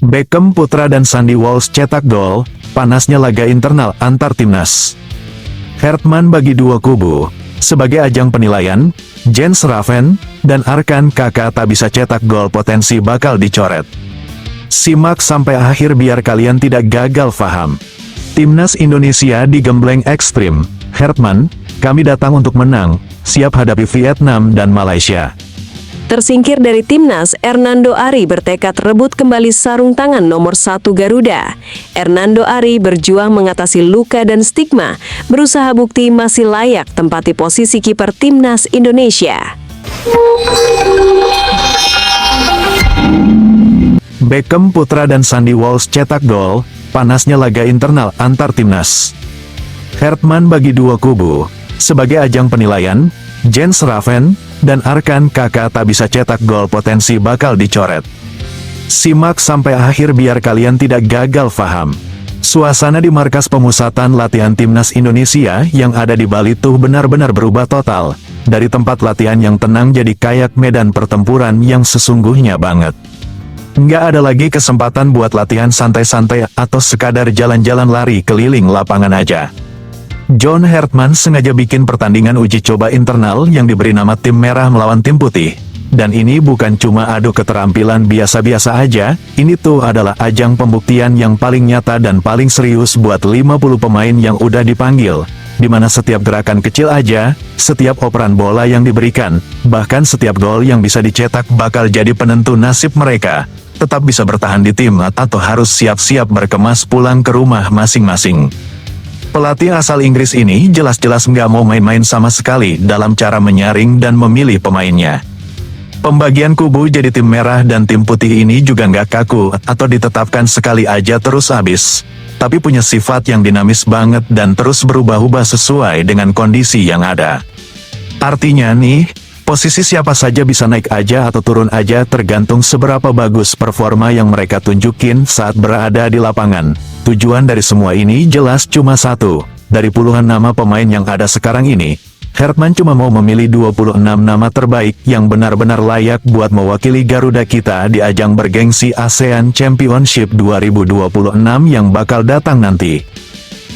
Beckham Putra dan Sandy Walsh cetak gol, panasnya laga internal antar timnas. Hertman bagi dua kubu. Sebagai ajang penilaian, Jens Raven dan Arkan Kakak tak bisa cetak gol potensi bakal dicoret. Simak sampai akhir biar kalian tidak gagal paham. Timnas Indonesia digembleng ekstrim. Hertman, kami datang untuk menang, siap hadapi Vietnam dan Malaysia. Tersingkir dari timnas, Hernando Ari bertekad rebut kembali sarung tangan nomor 1 Garuda. Hernando Ari berjuang mengatasi luka dan stigma, berusaha bukti masih layak tempati posisi kiper timnas Indonesia. Beckham Putra dan Sandy Walsh cetak gol, panasnya laga internal antar timnas. Hertman bagi dua kubu. Sebagai ajang penilaian, Jens Raven dan Arkan Kakak tak bisa cetak gol potensi bakal dicoret. Simak sampai akhir biar kalian tidak gagal paham. Suasana di markas pemusatan latihan timnas Indonesia yang ada di Bali tuh benar-benar berubah total. Dari tempat latihan yang tenang jadi kayak medan pertempuran yang sesungguhnya banget. Nggak ada lagi kesempatan buat latihan santai-santai atau sekadar jalan-jalan lari keliling lapangan aja. John Hertman sengaja bikin pertandingan uji coba internal yang diberi nama Tim Merah melawan Tim Putih. Dan ini bukan cuma adu keterampilan biasa-biasa aja, ini tuh adalah ajang pembuktian yang paling nyata dan paling serius buat 50 pemain yang udah dipanggil. Dimana setiap gerakan kecil aja, setiap operan bola yang diberikan, bahkan setiap gol yang bisa dicetak bakal jadi penentu nasib mereka. Tetap bisa bertahan di tim atau harus siap-siap berkemas pulang ke rumah masing-masing. Pelatih asal Inggris ini jelas-jelas nggak mau main-main sama sekali dalam cara menyaring dan memilih pemainnya. Pembagian kubu jadi tim merah dan tim putih ini juga nggak kaku atau ditetapkan sekali aja terus habis. Tapi punya sifat yang dinamis banget dan terus berubah-ubah sesuai dengan kondisi yang ada. Artinya nih, posisi siapa saja bisa naik aja atau turun aja tergantung seberapa bagus performa yang mereka tunjukin saat berada di lapangan. Tujuan dari semua ini jelas cuma satu. Dari puluhan nama pemain yang ada sekarang ini, Hertman cuma mau memilih 26 nama terbaik yang benar-benar layak buat mewakili Garuda kita di ajang bergengsi ASEAN Championship 2026 yang bakal datang nanti.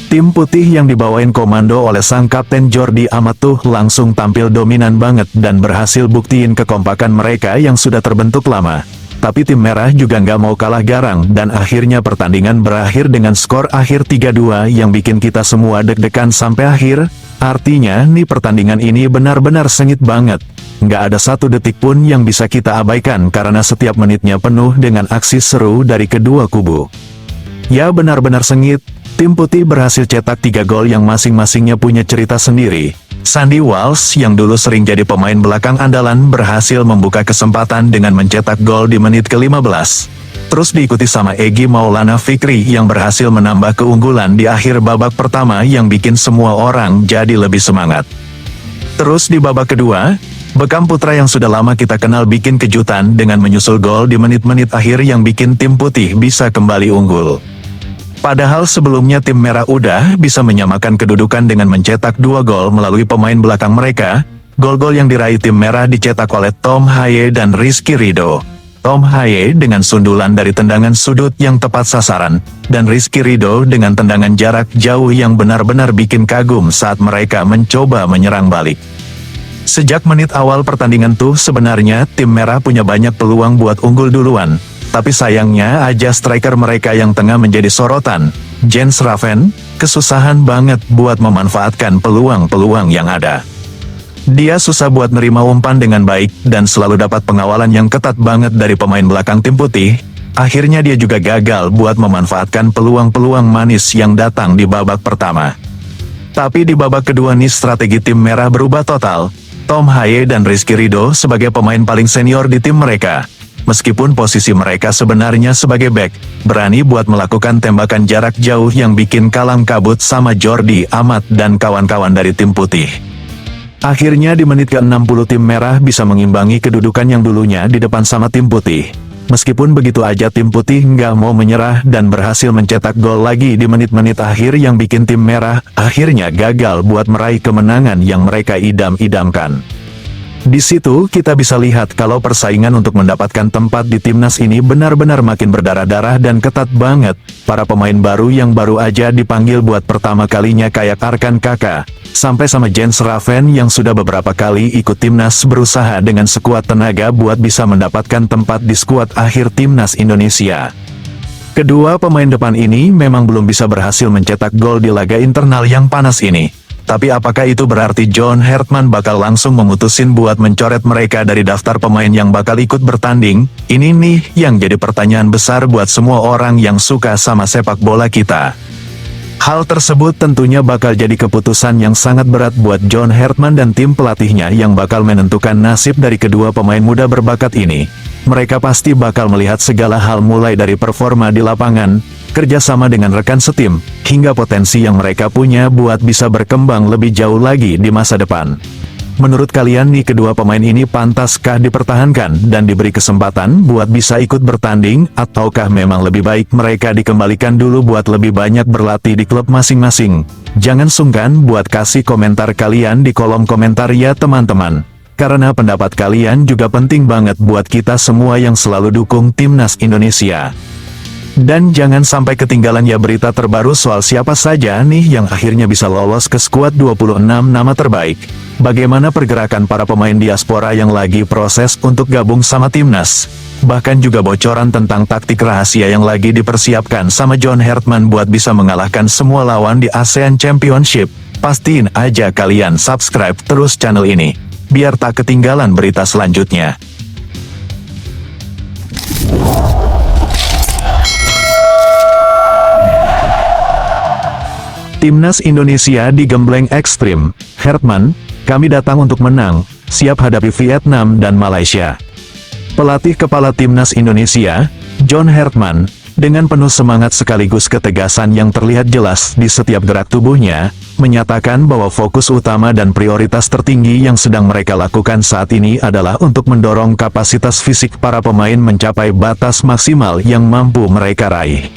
Tim putih yang dibawain komando oleh sang kapten Jordi Amat tuh langsung tampil dominan banget dan berhasil buktiin kekompakan mereka yang sudah terbentuk lama. Tapi tim merah juga nggak mau kalah garang dan akhirnya pertandingan berakhir dengan skor akhir 3-2 yang bikin kita semua deg-degan sampai akhir. Artinya nih pertandingan ini benar-benar sengit banget. Nggak ada satu detik pun yang bisa kita abaikan karena setiap menitnya penuh dengan aksi seru dari kedua kubu. Ya benar-benar sengit. Tim putih berhasil cetak 3 gol yang masing-masingnya punya cerita sendiri. Sandy Walsh yang dulu sering jadi pemain belakang andalan berhasil membuka kesempatan dengan mencetak gol di menit ke-15. Terus diikuti sama Egy Maulana Fikri yang berhasil menambah keunggulan di akhir babak pertama yang bikin semua orang jadi lebih semangat. Terus di babak kedua, Beckham Putra yang sudah lama kita kenal bikin kejutan dengan menyusul gol di menit-menit akhir yang bikin tim putih bisa kembali unggul. Padahal sebelumnya tim merah udah bisa menyamakan kedudukan dengan mencetak 2 gol melalui pemain belakang mereka. Gol-gol yang diraih tim merah dicetak oleh Tom Haye dan Rizky Ridho. Tom Haye dengan sundulan dari tendangan sudut yang tepat sasaran, dan Rizky Ridho dengan tendangan jarak jauh yang benar-benar bikin kagum saat mereka mencoba menyerang balik. Sejak menit awal pertandingan tuh sebenarnya tim merah punya banyak peluang buat unggul duluan. Tapi sayangnya aja striker mereka yang tengah menjadi sorotan, Jens Raven, kesusahan banget buat memanfaatkan peluang-peluang yang ada. Dia susah buat nerima umpan dengan baik dan selalu dapat pengawalan yang ketat banget dari pemain belakang tim putih. Akhirnya dia juga gagal buat memanfaatkan peluang-peluang manis yang datang di babak pertama. Tapi di babak kedua nih strategi tim merah berubah total. Tom Haye dan Rizky Ridho sebagai pemain paling senior di tim mereka. Meskipun posisi mereka sebenarnya sebagai bek, berani buat melakukan tembakan jarak jauh yang bikin kalang kabut sama Jordi Amat dan kawan-kawan dari tim putih. Akhirnya di menit ke-60 tim merah bisa mengimbangi kedudukan yang dulunya di depan sama tim putih. Meskipun begitu aja tim putih nggak mau menyerah dan berhasil mencetak gol lagi di menit-menit akhir yang bikin tim merah akhirnya gagal buat meraih kemenangan yang mereka idam-idamkan. Di situ kita bisa lihat kalau persaingan untuk mendapatkan tempat di timnas ini benar-benar makin berdarah-darah dan ketat banget. Para pemain baru yang baru aja dipanggil buat pertama kalinya kayak Arkan Kakak, sampai sama Jens Raven yang sudah beberapa kali ikut timnas berusaha dengan sekuat tenaga buat bisa mendapatkan tempat di skuad akhir timnas Indonesia. Kedua pemain depan ini memang belum bisa berhasil mencetak gol di laga internal yang panas ini. Tapi apakah itu berarti John Hartman bakal langsung memutusin buat mencoret mereka dari daftar pemain yang bakal ikut bertanding? Ini nih yang jadi pertanyaan besar buat semua orang yang suka sama sepak bola kita. Hal tersebut tentunya bakal jadi keputusan yang sangat berat buat John Hartman dan tim pelatihnya yang bakal menentukan nasib dari kedua pemain muda berbakat ini. Mereka pasti bakal melihat segala hal mulai dari performa di lapangan, kerjasama dengan rekan setim, hingga potensi yang mereka punya buat bisa berkembang lebih jauh lagi di masa depan. Menurut kalian nih kedua pemain ini pantaskah dipertahankan dan diberi kesempatan buat bisa ikut bertanding, ataukah memang lebih baik mereka dikembalikan dulu buat lebih banyak berlatih di klub masing-masing? Jangan sungkan buat kasih komentar kalian di kolom komentar ya teman-teman. Karena pendapat kalian juga penting banget buat kita semua yang selalu dukung timnas Indonesia. Dan jangan sampai ketinggalan ya berita terbaru soal siapa saja nih yang akhirnya bisa lolos ke skuad 26 nama terbaik. Bagaimana pergerakan para pemain diaspora yang lagi proses untuk gabung sama timnas. Bahkan juga bocoran tentang taktik rahasia yang lagi dipersiapkan sama John Hartman buat bisa mengalahkan semua lawan di ASEAN Championship. Pastiin aja kalian subscribe terus channel ini, biar tak ketinggalan berita selanjutnya. Timnas Indonesia digembleng ekstrim. Hartman, kami datang untuk menang, siap hadapi Vietnam dan Malaysia. Pelatih kepala Timnas Indonesia, John Hartman, dengan penuh semangat sekaligus ketegasan yang terlihat jelas di setiap gerak tubuhnya, menyatakan bahwa fokus utama dan prioritas tertinggi yang sedang mereka lakukan saat ini adalah untuk mendorong kapasitas fisik para pemain mencapai batas maksimal yang mampu mereka raih.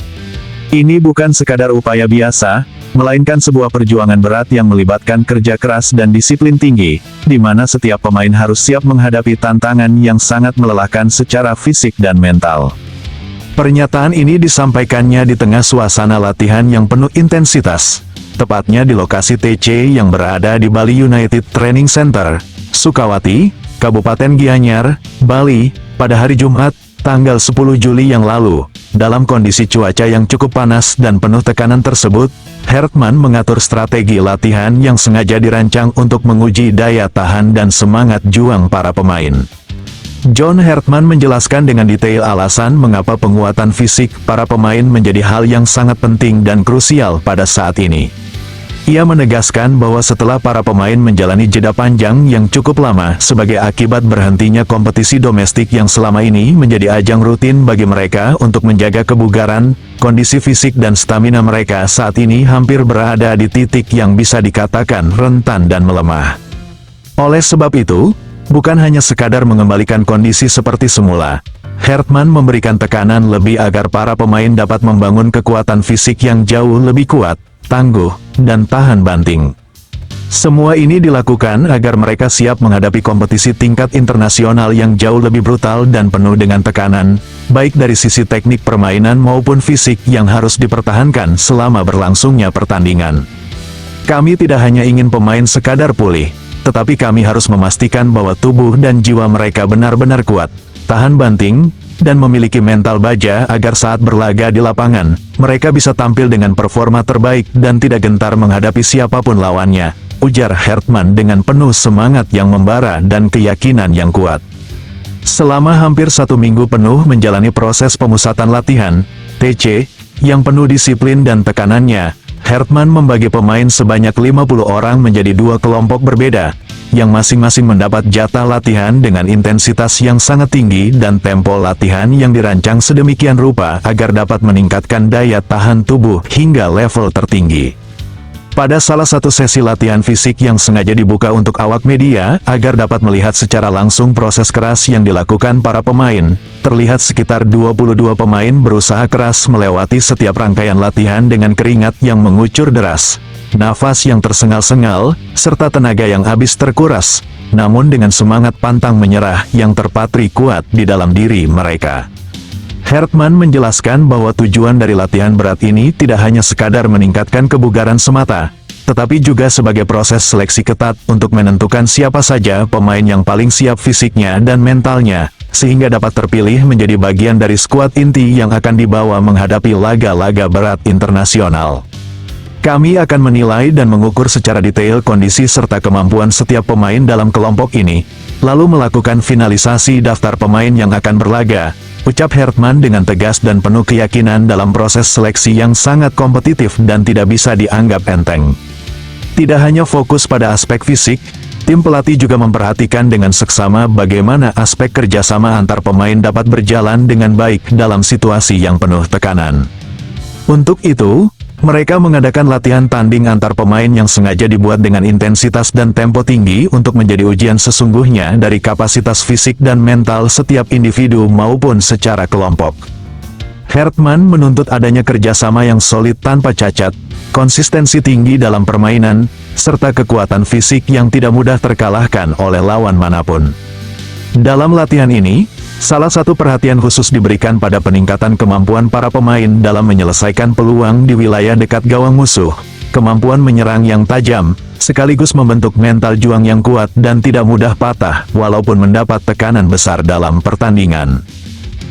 Ini bukan sekadar upaya biasa, melainkan sebuah perjuangan berat yang melibatkan kerja keras dan disiplin tinggi, di mana setiap pemain harus siap menghadapi tantangan yang sangat melelahkan secara fisik dan mental. Pernyataan ini disampaikannya di tengah suasana latihan yang penuh intensitas, tepatnya di lokasi TC yang berada di Bali United Training Center, Sukawati, Kabupaten Gianyar, Bali, pada hari Jumat, tanggal 10 Juli yang lalu. Dalam kondisi cuaca yang cukup panas dan penuh tekanan tersebut, Hartman mengatur strategi latihan yang sengaja dirancang untuk menguji daya tahan dan semangat juang para pemain. John Hartman menjelaskan dengan detail alasan mengapa penguatan fisik para pemain menjadi hal yang sangat penting dan krusial pada saat ini. Ia menegaskan bahwa setelah para pemain menjalani jeda panjang yang cukup lama sebagai akibat berhentinya kompetisi domestik yang selama ini menjadi ajang rutin bagi mereka untuk menjaga kebugaran, kondisi fisik dan stamina mereka saat ini hampir berada di titik yang bisa dikatakan rentan dan melemah. Oleh sebab itu, bukan hanya sekadar mengembalikan kondisi seperti semula, Hartman memberikan tekanan lebih agar para pemain dapat membangun kekuatan fisik yang jauh lebih kuat, tangguh, dan tahan banting. Semua ini dilakukan agar mereka siap menghadapi kompetisi tingkat internasional yang jauh lebih brutal dan penuh dengan tekanan, baik dari sisi teknik permainan maupun fisik yang harus dipertahankan selama berlangsungnya pertandingan. Kami tidak hanya ingin pemain sekadar pulih, tetapi kami harus memastikan bahwa tubuh dan jiwa mereka benar-benar kuat, tahan banting, dan memiliki mental baja agar saat berlaga di lapangan, mereka bisa tampil dengan performa terbaik dan tidak gentar menghadapi siapapun lawannya, ujar Hartman dengan penuh semangat yang membara dan keyakinan yang kuat. Selama hampir 1 minggu penuh menjalani proses pemusatan latihan, TC, yang penuh disiplin dan tekanannya, Hartman membagi pemain sebanyak 50 orang menjadi 2 kelompok berbeda, yang masing-masing mendapat jatah latihan dengan intensitas yang sangat tinggi dan tempo latihan yang dirancang sedemikian rupa agar dapat meningkatkan daya tahan tubuh hingga level tertinggi. Pada salah satu sesi latihan fisik yang sengaja dibuka untuk awak media agar dapat melihat secara langsung proses keras yang dilakukan para pemain, terlihat sekitar 22 pemain berusaha keras melewati setiap rangkaian latihan dengan keringat yang mengucur deras, nafas yang tersengal-sengal, serta tenaga yang habis terkuras. namun dengan semangat pantang menyerah yang terpatri kuat di dalam diri mereka. Hartman menjelaskan bahwa tujuan dari latihan berat ini tidak hanya sekadar meningkatkan kebugaran semata, tetapi juga sebagai proses seleksi ketat untuk menentukan siapa saja pemain yang paling siap fisiknya dan mentalnya, sehingga dapat terpilih menjadi bagian dari skuad inti yang akan dibawa menghadapi laga-laga berat internasional. Kami akan menilai dan mengukur secara detail kondisi serta kemampuan setiap pemain dalam kelompok ini, lalu melakukan finalisasi daftar pemain yang akan berlaga, ucap Hartman dengan tegas dan penuh keyakinan dalam proses seleksi yang sangat kompetitif dan tidak bisa dianggap enteng. Tidak hanya fokus pada aspek fisik, tim pelatih juga memperhatikan dengan seksama bagaimana aspek kerjasama antar pemain dapat berjalan dengan baik dalam situasi yang penuh tekanan. Untuk itu, mereka mengadakan latihan tanding antar pemain yang sengaja dibuat dengan intensitas dan tempo tinggi untuk menjadi ujian sesungguhnya dari kapasitas fisik dan mental setiap individu maupun secara kelompok. Hartman menuntut adanya kerjasama yang solid tanpa cacat, konsistensi tinggi dalam permainan, serta kekuatan fisik yang tidak mudah terkalahkan oleh lawan manapun. Dalam latihan ini, salah satu perhatian khusus diberikan pada peningkatan kemampuan para pemain dalam menyelesaikan peluang di wilayah dekat gawang musuh, kemampuan menyerang yang tajam, sekaligus membentuk mental juang yang kuat dan tidak mudah patah walaupun mendapat tekanan besar dalam pertandingan.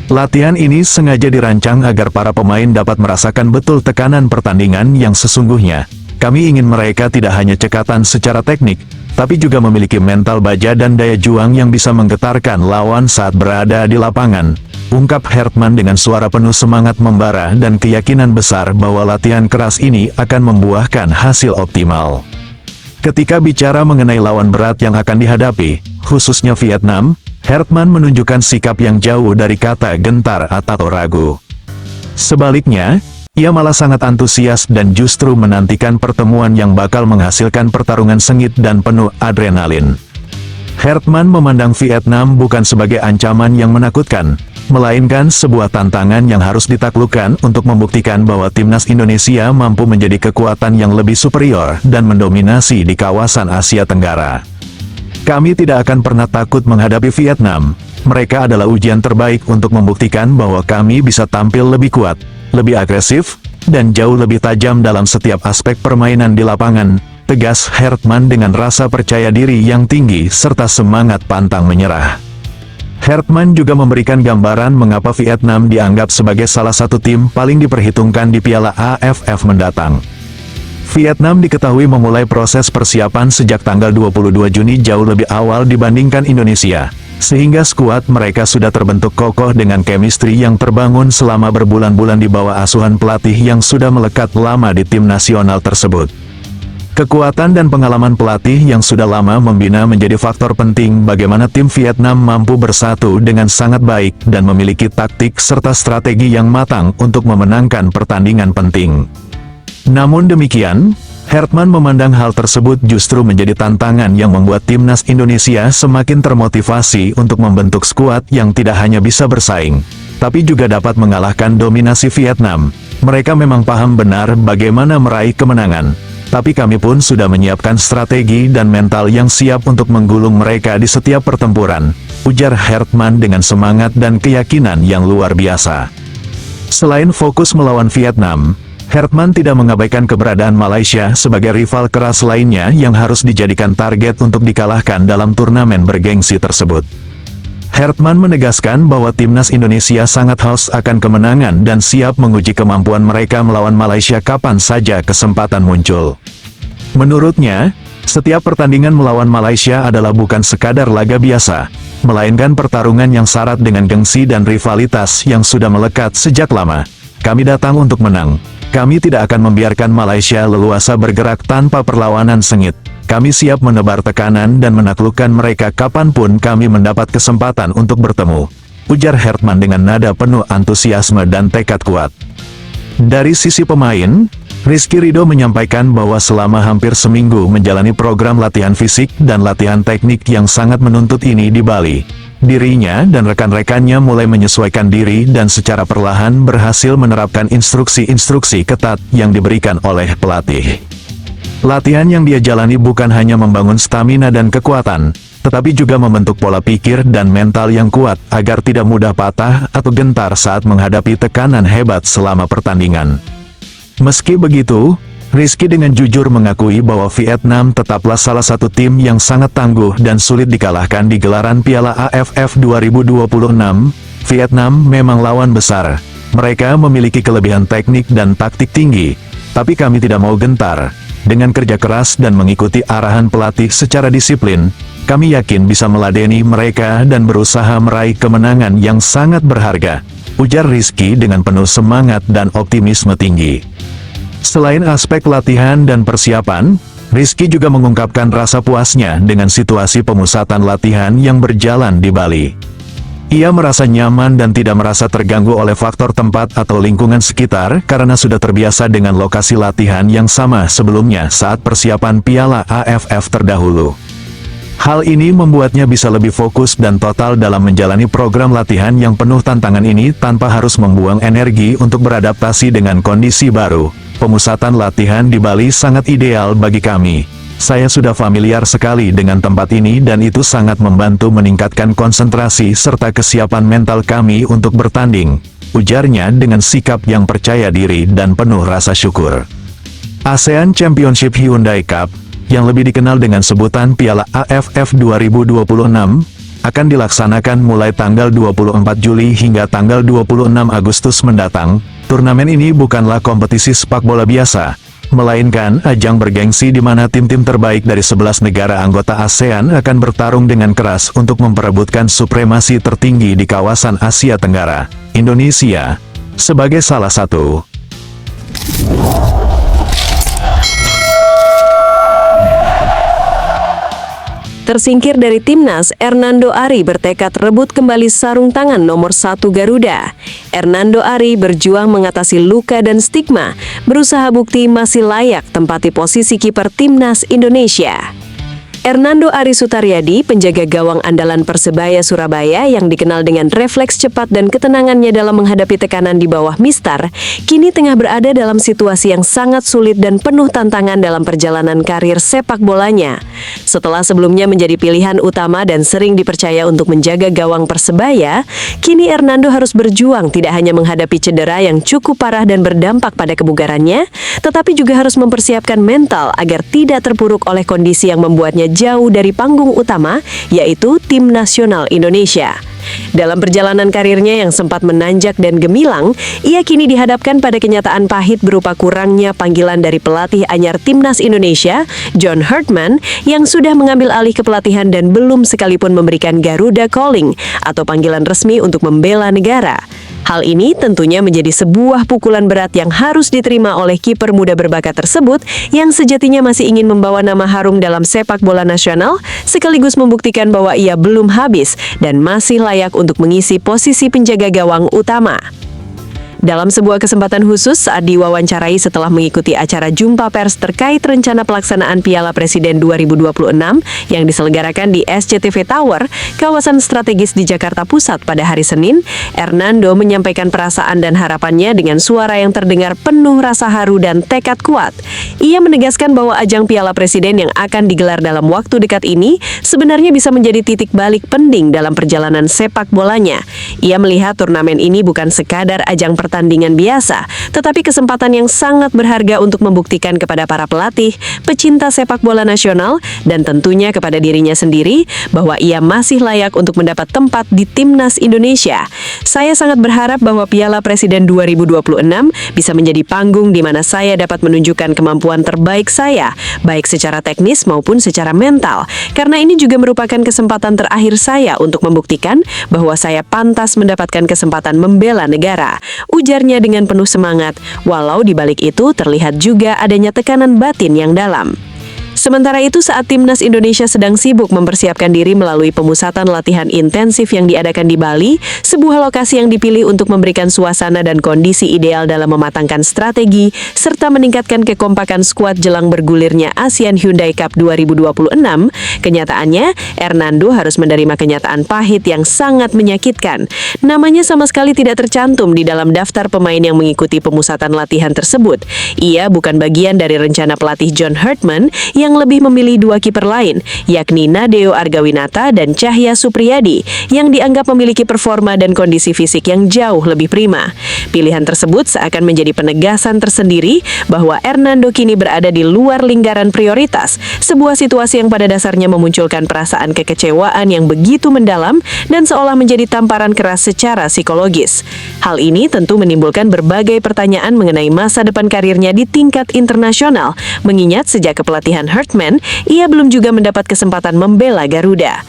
Latihan ini sengaja dirancang agar para pemain dapat merasakan betul tekanan pertandingan yang sesungguhnya. Kami ingin mereka tidak hanya cekatan secara teknik, tapi juga memiliki mental baja dan daya juang yang bisa menggetarkan lawan saat berada di lapangan, ungkap Hartman dengan suara penuh semangat membara dan keyakinan besar bahwa latihan keras ini akan membuahkan hasil optimal. Ketika bicara mengenai lawan berat yang akan dihadapi, khususnya Vietnam, Hartman menunjukkan sikap yang jauh dari kata gentar atau ragu. Sebaliknya, ia malah sangat antusias dan justru menantikan pertemuan yang bakal menghasilkan pertarungan sengit dan penuh adrenalin. Hartman memandang Vietnam bukan sebagai ancaman yang menakutkan, melainkan sebuah tantangan yang harus ditaklukkan untuk membuktikan bahwa timnas Indonesia mampu menjadi kekuatan yang lebih superior dan mendominasi di kawasan Asia Tenggara. Kami tidak akan pernah takut menghadapi Vietnam. Mereka adalah ujian terbaik untuk membuktikan bahwa kami bisa tampil lebih kuat, lebih agresif, dan jauh lebih tajam dalam setiap aspek permainan di lapangan, tegas Hartman dengan rasa percaya diri yang tinggi serta semangat pantang menyerah. Hartman juga memberikan gambaran mengapa Vietnam dianggap sebagai salah satu tim paling diperhitungkan di Piala AFF mendatang. Vietnam diketahui memulai proses persiapan sejak tanggal 22 Juni jauh lebih awal dibandingkan Indonesia, sehingga skuad mereka sudah terbentuk kokoh dengan chemistry yang terbangun selama berbulan-bulan di bawah asuhan pelatih yang sudah melekat lama di tim nasional tersebut. Kekuatan dan pengalaman pelatih yang sudah lama membina menjadi faktor penting bagaimana tim Vietnam mampu bersatu dengan sangat baik dan memiliki taktik serta strategi yang matang untuk memenangkan pertandingan penting. Namun demikian, Hartman memandang hal tersebut justru menjadi tantangan yang membuat timnas Indonesia semakin termotivasi untuk membentuk skuad yang tidak hanya bisa bersaing, tapi juga dapat mengalahkan dominasi Vietnam. Mereka memang paham benar bagaimana meraih kemenangan, tapi kami pun sudah menyiapkan strategi dan mental yang siap untuk menggulung mereka di setiap pertempuran, ujar Hartman dengan semangat dan keyakinan yang luar biasa. Selain fokus melawan Vietnam, Hartman tidak mengabaikan keberadaan Malaysia sebagai rival keras lainnya yang harus dijadikan target untuk dikalahkan dalam turnamen bergengsi tersebut. Hartman menegaskan bahwa timnas Indonesia sangat haus akan kemenangan dan siap menguji kemampuan mereka melawan Malaysia kapan saja kesempatan muncul. Menurutnya, setiap pertandingan melawan Malaysia adalah bukan sekadar laga biasa, melainkan pertarungan yang syarat dengan gengsi dan rivalitas yang sudah melekat sejak lama. Kami datang untuk menang. Kami tidak akan membiarkan Malaysia leluasa bergerak tanpa perlawanan sengit. Kami siap menebar tekanan dan menaklukkan mereka kapanpun kami mendapat kesempatan untuk bertemu, ujar Hartman dengan nada penuh antusiasme dan tekad kuat. Dari sisi pemain, Rizky Ridho menyampaikan bahwa selama hampir seminggu menjalani program latihan fisik dan latihan teknik yang sangat menuntut ini di Bali, dirinya dan rekan-rekannya mulai menyesuaikan diri dan secara perlahan berhasil menerapkan instruksi-instruksi ketat yang diberikan oleh pelatih. Latihan yang dia jalani bukan hanya membangun stamina dan kekuatan, tetapi juga membentuk pola pikir dan mental yang kuat agar tidak mudah patah atau gentar saat menghadapi tekanan hebat selama pertandingan. Meski begitu, Rizky dengan jujur mengakui bahwa Vietnam tetaplah salah satu tim yang sangat tangguh dan sulit dikalahkan di gelaran Piala AFF 2026. Vietnam memang lawan besar. Mereka memiliki kelebihan teknik dan taktik tinggi, tapi kami tidak mau gentar. Dengan kerja keras dan mengikuti arahan pelatih secara disiplin, kami yakin bisa meladeni mereka dan berusaha meraih kemenangan yang sangat berharga, ujar Rizky dengan penuh semangat dan optimisme tinggi. Selain aspek latihan dan persiapan, Rizky juga mengungkapkan rasa puasnya dengan situasi pemusatan latihan yang berjalan di Bali. Ia merasa nyaman dan tidak merasa terganggu oleh faktor tempat atau lingkungan sekitar karena sudah terbiasa dengan lokasi latihan yang sama sebelumnya saat persiapan Piala AFF terdahulu. Hal ini membuatnya bisa lebih fokus dan total dalam menjalani program latihan yang penuh tantangan ini tanpa harus membuang energi untuk beradaptasi dengan kondisi baru. Pemusatan latihan di Bali sangat ideal bagi kami. Saya sudah familiar sekali dengan tempat ini dan itu sangat membantu meningkatkan konsentrasi serta kesiapan mental kami untuk bertanding, ujarnya dengan sikap yang percaya diri dan penuh rasa syukur. ASEAN Championship Hyundai Cup, yang lebih dikenal dengan sebutan Piala AFF 2026, akan dilaksanakan mulai tanggal 24 Juli hingga tanggal 26 Agustus mendatang. Turnamen ini bukanlah kompetisi sepak bola biasa, melainkan ajang bergengsi di mana tim-tim terbaik dari 11 negara anggota ASEAN akan bertarung dengan keras untuk memperebutkan supremasi tertinggi di kawasan Asia Tenggara. Indonesia, sebagai salah satu Tersingkir dari timnas, Hernando Ari bertekad rebut kembali sarung tangan nomor 1 Garuda. Hernando Ari berjuang mengatasi luka dan stigma, berusaha bukti masih layak tempati posisi kiper timnas Indonesia. Hernando Ari Sutaryadi, penjaga gawang andalan Persebaya Surabaya yang dikenal dengan refleks cepat dan ketenangannya dalam menghadapi tekanan di bawah mistar, kini tengah berada dalam situasi yang sangat sulit dan penuh tantangan dalam perjalanan karir sepak bolanya. Setelah sebelumnya menjadi pilihan utama dan sering dipercaya untuk menjaga gawang Persebaya, kini Hernando harus berjuang tidak hanya menghadapi cedera yang cukup parah dan berdampak pada kebugarannya, tetapi juga harus mempersiapkan mental agar tidak terpuruk oleh kondisi yang membuatnya jauh dari panggung utama, yaitu Tim Nasional Indonesia. Dalam perjalanan karirnya yang sempat menanjak dan gemilang, ia kini dihadapkan pada kenyataan pahit berupa kurangnya panggilan dari pelatih anyar Timnas Indonesia, John Hartman, yang sudah mengambil alih kepelatihan dan belum sekalipun memberikan Garuda Calling atau panggilan resmi untuk membela negara. Hal ini tentunya menjadi sebuah pukulan berat yang harus diterima oleh kiper muda berbakat tersebut yang sejatinya masih ingin membawa nama harum dalam sepak bola nasional, sekaligus membuktikan bahwa ia belum habis dan masih layak untuk mengisi posisi penjaga gawang utama. Dalam sebuah kesempatan khusus saat diwawancarai setelah mengikuti acara jumpa pers terkait rencana pelaksanaan Piala Presiden 2026 yang diselenggarakan di SCTV Tower, kawasan strategis di Jakarta Pusat pada hari Senin, Hernando menyampaikan perasaan dan harapannya dengan suara yang terdengar penuh rasa haru dan tekad kuat. Ia menegaskan bahwa ajang Piala Presiden yang akan digelar dalam waktu dekat ini sebenarnya bisa menjadi titik balik penting dalam perjalanan sepak bolanya. Ia melihat turnamen ini bukan sekadar ajang pertandingan biasa, tetapi kesempatan yang sangat berharga untuk membuktikan kepada para pelatih, pecinta sepak bola nasional, dan tentunya kepada dirinya sendiri bahwa ia masih layak untuk mendapat tempat di Timnas Indonesia. Saya sangat berharap bahwa Piala Presiden 2026 bisa menjadi panggung di mana saya dapat menunjukkan kemampuan terbaik saya, baik secara teknis maupun secara mental, karena ini juga merupakan kesempatan terakhir saya untuk membuktikan bahwa saya pantas mendapatkan kesempatan membela negara, ujarnya dengan penuh semangat, walau di balik itu terlihat juga adanya tekanan batin yang dalam. Sementara itu, saat Timnas Indonesia sedang sibuk mempersiapkan diri melalui pemusatan latihan intensif yang diadakan di Bali, sebuah lokasi yang dipilih untuk memberikan suasana dan kondisi ideal dalam mematangkan strategi, serta meningkatkan kekompakan skuad jelang bergulirnya ASEAN Hyundai Cup 2026, kenyataannya, Hernando harus menerima kenyataan pahit yang sangat menyakitkan. Namanya sama sekali tidak tercantum di dalam daftar pemain yang mengikuti pemusatan latihan tersebut. Ia bukan bagian dari rencana pelatih John Hartman yang yang lebih memilih dua kiper lain, yakni Nadeo Argawinata dan Cahya Supriyadi, yang dianggap memiliki performa dan kondisi fisik yang jauh lebih prima. Pilihan tersebut seakan menjadi penegasan tersendiri bahwa Hernando kini berada di luar lingkaran prioritas, sebuah situasi yang pada dasarnya memunculkan perasaan kekecewaan yang begitu mendalam dan seolah menjadi tamparan keras secara psikologis. Hal ini tentu menimbulkan berbagai pertanyaan mengenai masa depan karirnya di tingkat internasional, mengingat sejak kepelatihan Hartman, ia belum juga mendapat kesempatan membela Garuda.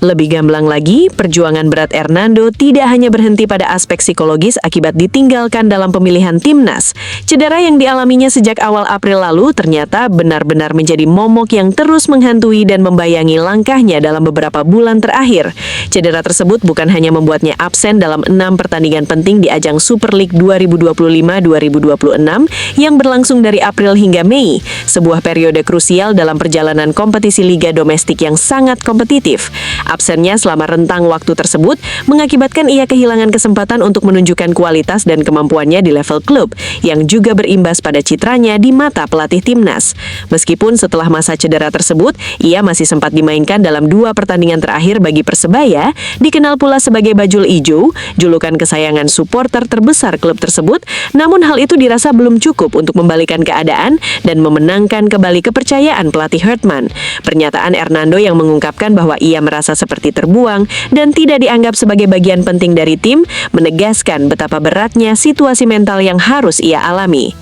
Lebih gamblang lagi, perjuangan berat Hernando tidak hanya berhenti pada aspek psikologis akibat ditinggalkan dalam pemilihan timnas. Cedera yang dialaminya sejak awal April lalu ternyata benar-benar menjadi momok yang terus menghantui dan membayangi langkahnya dalam beberapa bulan terakhir. Cedera tersebut bukan hanya membuatnya absen dalam 6 pertandingan penting di ajang Super League 2025-2026 yang berlangsung dari April hingga Mei, sebuah periode krusial dalam perjalanan kompetisi liga domestik yang sangat kompetitif. Absennya selama rentang waktu tersebut mengakibatkan ia kehilangan kesempatan untuk menunjukkan kualitas dan kemampuannya di level klub, yang juga berimbas pada citranya di mata pelatih timnas. Meskipun setelah masa cedera tersebut, ia masih sempat dimainkan dalam 2 pertandingan terakhir bagi Persebaya, dikenal pula sebagai Bajul Ijo, julukan kesayangan supporter terbesar klub tersebut, namun hal itu dirasa belum cukup untuk membalikan keadaan dan memenangkan kembali kepercayaan pelatih Hartman. Pernyataan Hernando yang mengungkapkan bahwa ia merasa seperti terbuang dan tidak dianggap sebagai bagian penting dari tim, menegaskan betapa beratnya situasi mental yang harus ia alami.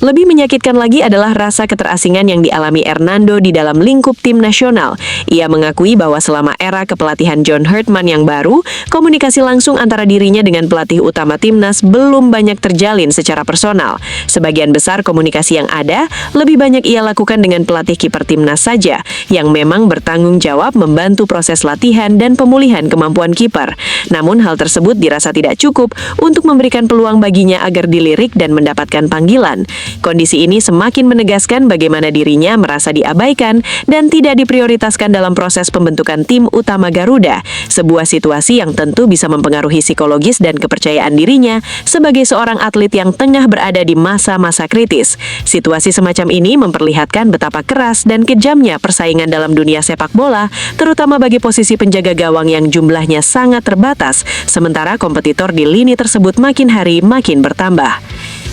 Lebih menyakitkan lagi adalah rasa keterasingan yang dialami Hernando di dalam lingkup tim nasional. Ia mengakui bahwa selama era kepelatihan John Hartman yang baru, komunikasi langsung antara dirinya dengan pelatih utama timnas belum banyak terjalin secara personal. Sebagian besar komunikasi yang ada, lebih banyak ia lakukan dengan pelatih kiper timnas saja, yang memang bertanggung jawab membantu proses latihan dan pemulihan kemampuan kiper. Namun hal tersebut dirasa tidak cukup untuk memberikan peluang baginya agar dilirik dan mendapatkan panggilan. Kondisi ini semakin menegaskan bagaimana dirinya merasa diabaikan dan tidak diprioritaskan dalam proses pembentukan tim utama Garuda, sebuah situasi yang tentu bisa mempengaruhi psikologis dan kepercayaan dirinya sebagai seorang atlet yang tengah berada di masa-masa kritis. Situasi semacam ini memperlihatkan betapa keras dan kejamnya persaingan dalam dunia sepak bola, terutama bagi posisi penjaga gawang yang jumlahnya sangat terbatas, sementara kompetitor di lini tersebut makin hari makin bertambah.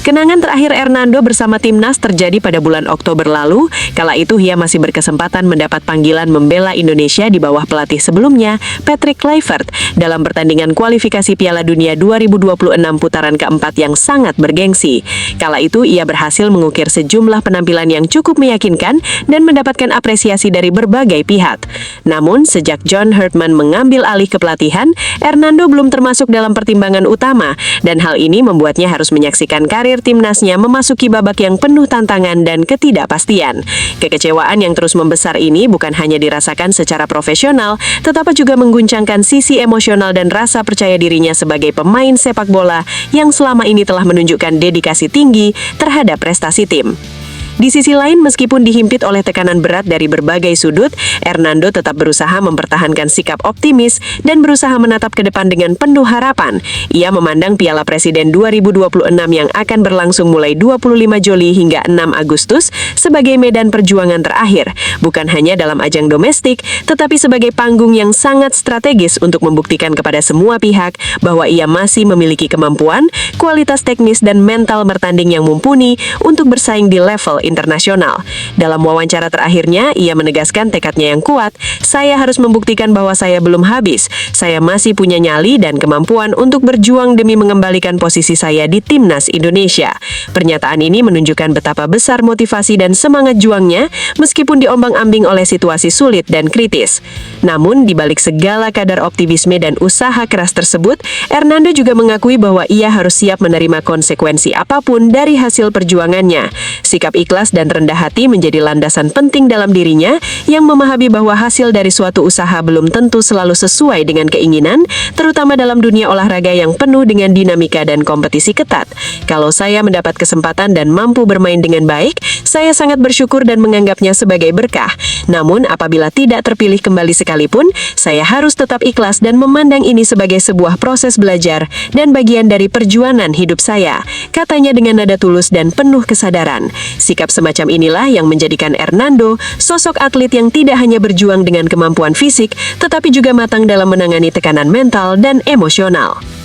Kenangan terakhir Hernando bersama timnas terjadi pada bulan Oktober lalu, kala itu ia masih berkesempatan mendapat panggilan membela Indonesia di bawah pelatih sebelumnya, Patrick Kluivert, dalam pertandingan kualifikasi Piala Dunia 2026 putaran keempat yang sangat bergengsi. Kala itu ia berhasil mengukir sejumlah penampilan yang cukup meyakinkan dan mendapatkan apresiasi dari berbagai pihak. Namun, sejak John Hartman mengambil alih kepelatihan, Hernando belum termasuk dalam pertimbangan utama, dan hal ini membuatnya harus menyaksikan karir timnasnya memasuki babak yang penuh tantangan dan ketidakpastian. Kekecewaan yang terus membesar ini bukan hanya dirasakan secara profesional, tetapi juga mengguncangkan sisi emosional dan rasa percaya dirinya sebagai pemain sepak bola yang selama ini telah menunjukkan dedikasi tinggi terhadap prestasi tim. Di sisi lain, meskipun dihimpit oleh tekanan berat dari berbagai sudut, Hernando tetap berusaha mempertahankan sikap optimis dan berusaha menatap ke depan dengan penuh harapan. Ia memandang Piala Presiden 2026 yang akan berlangsung mulai 25 Juli hingga 6 Agustus sebagai medan perjuangan terakhir, bukan hanya dalam ajang domestik, tetapi sebagai panggung yang sangat strategis untuk membuktikan kepada semua pihak bahwa ia masih memiliki kemampuan, kualitas teknis dan mental bertanding yang mumpuni untuk bersaing di level internasional. Dalam wawancara terakhirnya, ia menegaskan tekadnya yang kuat, "Saya harus membuktikan bahwa saya belum habis. Saya masih punya nyali dan kemampuan untuk berjuang demi mengembalikan posisi saya di timnas Indonesia." Pernyataan ini menunjukkan betapa besar motivasi dan semangat juangnya meskipun diombang-ambing oleh situasi sulit dan kritis. Namun, di balik segala kadar optimisme dan usaha keras tersebut, Hernando juga mengakui bahwa ia harus siap menerima konsekuensi apapun dari hasil perjuangannya. Sikap ikhlas dan rendah hati menjadi landasan penting dalam dirinya yang memahami bahwa hasil dari suatu usaha belum tentu selalu sesuai dengan keinginan, terutama dalam dunia olahraga yang penuh dengan dinamika dan kompetisi ketat. Kalau saya mendapat kesempatan dan mampu bermain dengan baik, saya sangat bersyukur dan menganggapnya sebagai berkah. Namun, apabila tidak terpilih kembali sekalipun, saya harus tetap ikhlas dan memandang ini sebagai sebuah proses belajar dan bagian dari perjuangan hidup saya, katanya dengan nada tulus dan penuh kesadaran. Sikap semacam inilah yang menjadikan Hernando sosok atlet yang tidak hanya berjuang dengan kemampuan fisik, tetapi juga matang dalam menangani tekanan mental dan emosional.